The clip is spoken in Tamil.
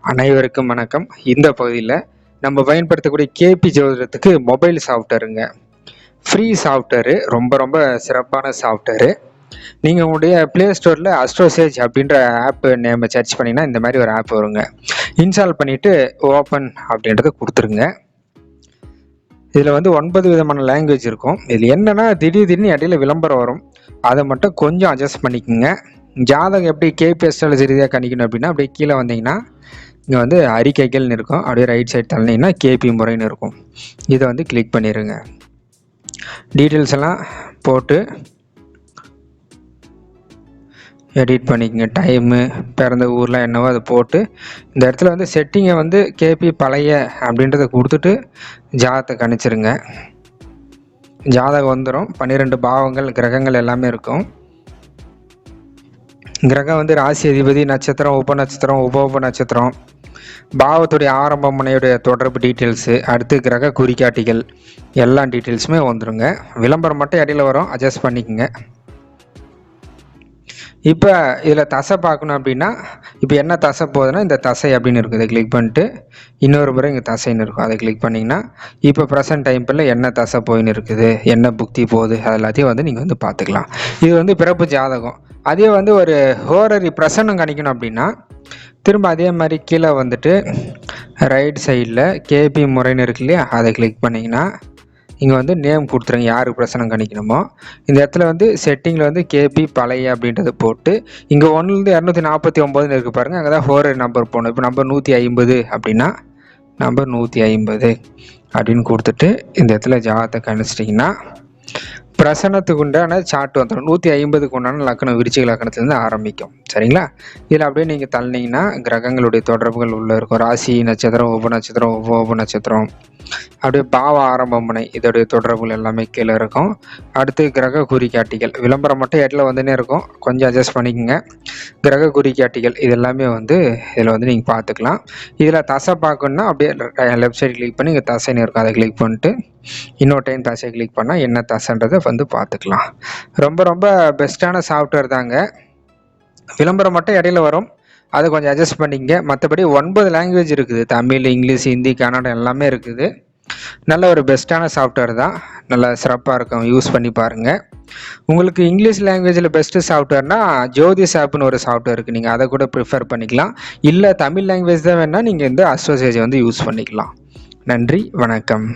அனைவருக்கும் வணக்கம். இந்த பகுதியில் நம்ம பயன்படுத்தக்கூடிய கேபி ஜோதிடத்துக்கு மொபைல் சாஃப்ட்வேருங்க. ஃப்ரீ சாஃப்ட்வேரு, ரொம்ப ரொம்ப சிறப்பான சாஃப்ட்வேரு. நீங்கள் உங்களுடைய ப்ளே ஸ்டோரில் அஸ்ட்ரோசேஜ் அப்படின்ற ஆப் நேமை சர்ச் பண்ணிங்கன்னா இந்த மாதிரி ஒரு ஆப் வருங்க. இன்ஸ்டால் பண்ணிவிட்டு ஓப்பன் அப்படின்றத கொடுத்துருங்க. இதில் வந்து 9 விதமான லாங்குவேஜ் இருக்கும். இதில் என்னென்னா திடீர்னு இடையில விளம்பரம் வரும். அதை மட்டும் கொஞ்சம் அட்ஜஸ்ட் பண்ணிக்கோங்க. ஜாதகம் எப்படி கேபி அஸ்ட்ராலஜி ரீதியாக கணிக்கணும் அப்படின்னா அப்படியே கீழே வந்தீங்கன்னா இங்கே வந்து அறிக்கைகள்னு இருக்கும். அப்படியே ரைட் சைடு தள்ளினீங்கன்னா கேபி முறைன்னு இருக்கும். இதை வந்து கிளிக் பண்ணிடுங்க. டீட்டெயில்ஸ் எல்லாம் போட்டு எடிட் பண்ணிக்கங்க. டைமு, பிறந்த ஊர்லாம் என்னவோ அதை போட்டு இந்த இடத்துல வந்து செட்டிங்கை வந்து கேபி பழைய அப்படின்றத கொடுத்துட்டு ஜாதகத்தை கணிச்சிருங்க. ஜாதகம் வந்துடும். 12 பாவங்கள், கிரகங்கள் எல்லாமே இருக்கும். கிரகம் வந்து ராசி அதிபதி, நட்சத்திரம், உப நட்சத்திரம், உப நட்சத்திரம், பாவத்துடைய ஆரம்ப முனையுடைய தொடர்பு டீட்டெயில்ஸு, அடுத்து கிரக குறிகாட்டிகள் எல்லா டீட்டெயில்ஸுமே வந்துடுங்க. விளம்பரம் மட்டும் இடையில வரும், அட்ஜஸ்ட் பண்ணிக்கோங்க. இப்போ இதில் தசை பார்க்கணும் அப்படின்னா இப்போ என்ன தசை போகுதுன்னா இந்த தசை அப்படின்னு இருக்குது. இதை கிளிக் பண்ணிட்டு இன்னொரு முறை இங்கே தசைன்னு இருக்கும். அதை கிளிக் பண்ணிங்கன்னா இப்போ ப்ரெசன்ட் டைமில் என்ன தசை போயின்னு இருக்குது, என்ன புக்தி போகுது, அது எல்லாத்தையும் வந்து நீங்கள் வந்து பார்த்துக்கலாம். இது வந்து பிறப்பு ஜாதகம். அதே வந்து ஒரு ஹோரரி பிரசன்னம் கணிக்கணும் அப்படின்னா திரும்ப அதே மாதிரி கீழே வந்துட்டு ரைட் சைடில் கேபி முறைன்னு இருக்கு இல்லையா, அதை கிளிக் பண்ணிங்கன்னா இங்கே வந்து நேம் கொடுத்துருங்க, யாருக்கு பிரசனம் கணிக்கணுமோ. இந்த இடத்துல வந்து செட்டிங்கில் வந்து கேபி பழைய அப்படின்றத போட்டு இங்கே 1லேருந்து 249 இருக்குது பாருங்கள், அங்கே தான் ஹோரரி நம்பர் போகணும். இப்போ நம்பர் 150 அப்படின்னா நம்பர் 150 அப்படின்னு கொடுத்துட்டு இந்த இடத்துல ஜாதகத்தை கணிச்சிட்டிங்கன்னா பிரசனத்துக்கு உண்டான சார்ட் வந்துடும். 150க்கு உண்டான லக்கணம் விருச்சிக லக்கணத்துலேருந்து ஆரம்பிக்கும். சரிங்களா? இதில் அப்படியே நீங்கள் தள்ளினீங்கன்னா கிரகங்களுடைய தொடர்புகள் உள்ளே இருக்கும். ராசி, நட்சத்திரம், உப நட்சத்திரம், உப நட்சத்திரம், அப்படியே பாவ ஆரம்ப முனை, இதோடைய தொடர்புகள் எல்லாமே கீழே இருக்கும். அடுத்து கிரக குறிகாட்டிகள், விளம்பரம் மட்டும் இடத்துல வந்துன்னே இருக்கும், கொஞ்சம் அட்ஜஸ்ட் பண்ணிக்கோங்க. கிரக குறிகாட்டிகள் இது எல்லாமே வந்து இதில் வந்து நீங்கள் பார்த்துக்கலாம். இதில் தசை பார்க்கணுன்னா அப்படியே லெஃப்ட் சைடு கிளிக் பண்ணி இங்கே தசைன்னு இருக்கும், அதை கிளிக் பண்ணிட்டு இன்னொரு டைம் தசை கிளிக் பண்ணால் என்ன தசைன்றதை வந்து பார்த்துக்கலாம். ரொம்ப ரொம்ப பெஸ்ட்டான சாஃப்ட்வேர் தாங்க. விளம்பரம் மட்டும் இடையில வரும், அதை கொஞ்சம் அட்ஜஸ்ட் பண்ணிக்கங்க. மற்றபடி 9 லாங்குவேஜ் இருக்குது. தமிழ், இங்கிலீஷ், ஹிந்தி, கன்னடம் எல்லாமே இருக்குது. நல்ல ஒரு பெஸ்ட்டான சாஃப்ட்வேர் தான். நல்லா சிறப்பாக இருக்கும், யூஸ் பண்ணி பாருங்கள். உங்களுக்கு இங்கிலீஷ் லாங்குவேஜில் பெஸ்ட்டு சாஃப்ட்வேர்னா ஜோதிஷ் ஆப்னு ஒரு சாஃப்ட்வேர் இருக்குது, நீங்கள் அதை கூட ப்ரிஃபர் பண்ணிக்கலாம். இல்லை தமிழ் லாங்குவேஜ் தான் வேணால் நீங்கள் இந்த அஸ்ட்ரோசேஜை வந்து யூஸ் பண்ணிக்கலாம். நன்றி, வணக்கம்.